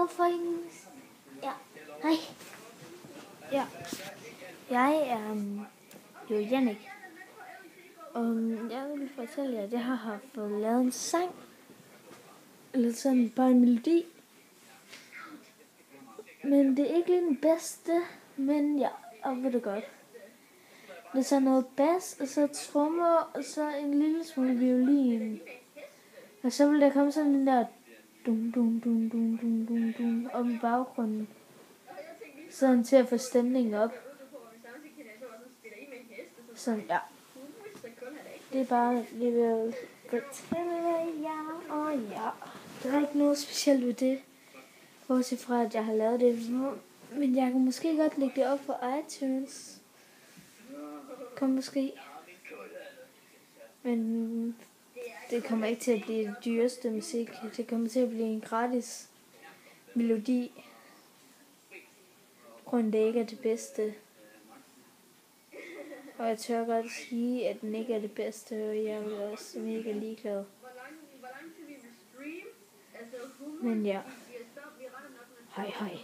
hvorfor ingen... Ja, hej. Ja, jeg er jo Jannik. Jeg vil fortælle jer, at jeg har fået lavet en sang. Eller sådan bare en melodi. Men det er ikke lige den bedste, men ja, og ved du godt. Det er så noget bas, og så trommer, og så en lille smule violin. Og så vil der komme sådan en der dum dum dum dum dum dum dum om i baggrunden. Sådan til at få stemningen op. Sådan, ja. Det er bare, det vil fortælle jer, og ja. Der er ikke noget specielt ved det. Bortset fra, at jeg har lavet det. Men jeg kan måske godt lægge det op på iTunes. Kom måske. Men det kommer ikke til at blive det dyreste musik. Det kommer til at blive en gratis melodi. Grund det ikke er det bedste. Og jeg tør godt sige, at den ikke er det bedste, og jeg er også mega ligeglad. Men ja. Hej hej.